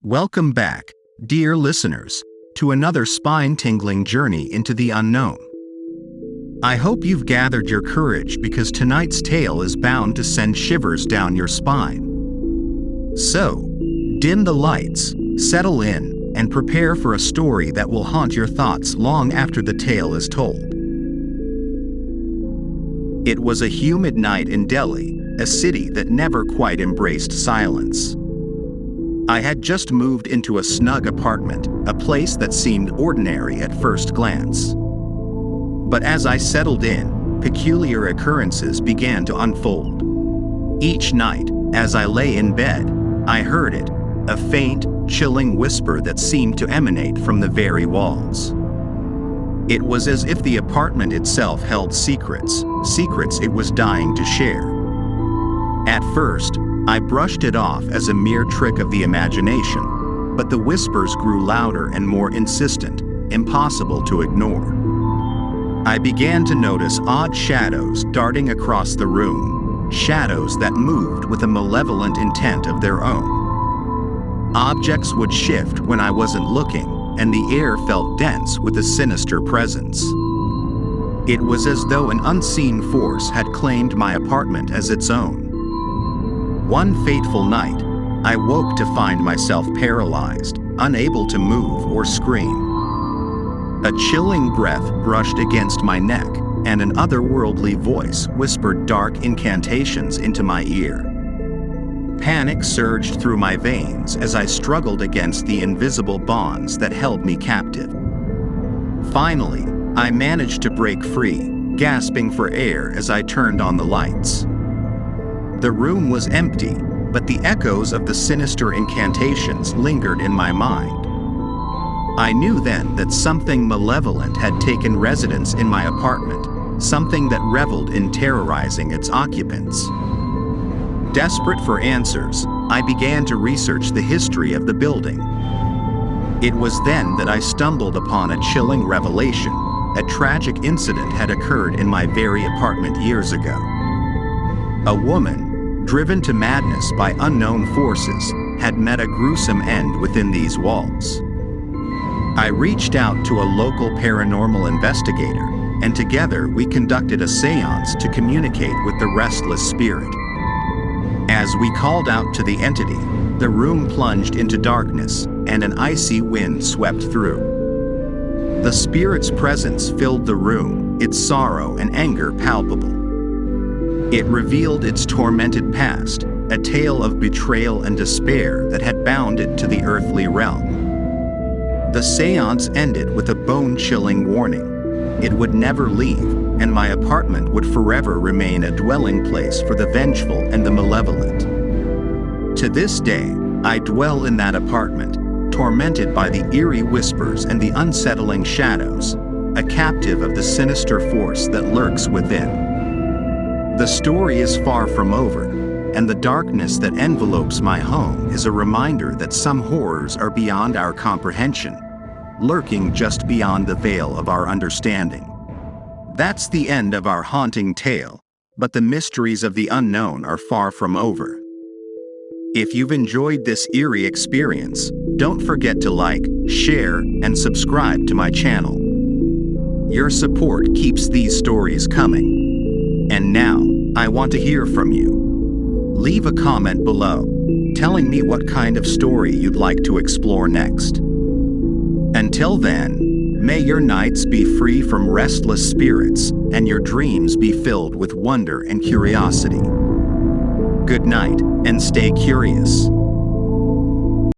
Welcome back, dear listeners, to another spine-tingling journey into the unknown. I hope you've gathered your courage because tonight's tale is bound to send shivers down your spine. So, dim the lights, settle in, and prepare for a story that will haunt your thoughts long after the tale is told. It was a humid night in Delhi, a city that never quite embraced silence. I had just moved into a snug apartment, a place that seemed ordinary at first glance. But as I settled in, peculiar occurrences began to unfold. Each night, as I lay in bed, I heard it, a faint, chilling whisper that seemed to emanate from the very walls. It was as if the apartment itself held secrets it was dying to share. At first, I brushed it off as a mere trick of the imagination, but the whispers grew louder and more insistent, impossible to ignore. I began to notice odd shadows darting across the room, shadows that moved with a malevolent intent of their own. Objects would shift when I wasn't looking, and the air felt dense with a sinister presence. It was as though an unseen force had claimed my apartment as its own. One fateful night, I woke to find myself paralyzed, unable to move or scream. A chilling breath brushed against my neck, and an otherworldly voice whispered dark incantations into my ear. Panic surged through my veins as I struggled against the invisible bonds that held me captive. Finally, I managed to break free, gasping for air as I turned on the lights. The room was empty, but the echoes of the sinister incantations lingered in my mind. I knew then that something malevolent had taken residence in my apartment, something that reveled in terrorizing its occupants. Desperate for answers, I began to research the history of the building. It was then that I stumbled upon a chilling revelation. A tragic incident had occurred in my very apartment years ago. A woman, driven to madness by unknown forces, had met a gruesome end within these walls. I reached out to a local paranormal investigator, and together we conducted a seance to communicate with the restless spirit. As we called out to the entity, the room plunged into darkness, and an icy wind swept through. The spirit's presence filled the room, its sorrow and anger palpable. It revealed its tormented past, a tale of betrayal and despair that had bound it to the earthly realm. The seance ended with a bone-chilling warning. It would never leave, and my apartment would forever remain a dwelling place for the vengeful and the malevolent. To this day, I dwell in that apartment, tormented by the eerie whispers and the unsettling shadows, a captive of the sinister force that lurks within. The story is far from over, and the darkness that envelopes my home is a reminder that some horrors are beyond our comprehension, lurking just beyond the veil of our understanding. That's the end of our haunting tale, but the mysteries of the unknown are far from over. If you've enjoyed this eerie experience, don't forget to like, share, and subscribe to my channel. Your support keeps these stories coming. And now, I want to hear from you. Leave a comment below, telling me what kind of story you'd like to explore next. Until then, may your nights be free from restless spirits and your dreams be filled with wonder and curiosity. Good night, and stay curious.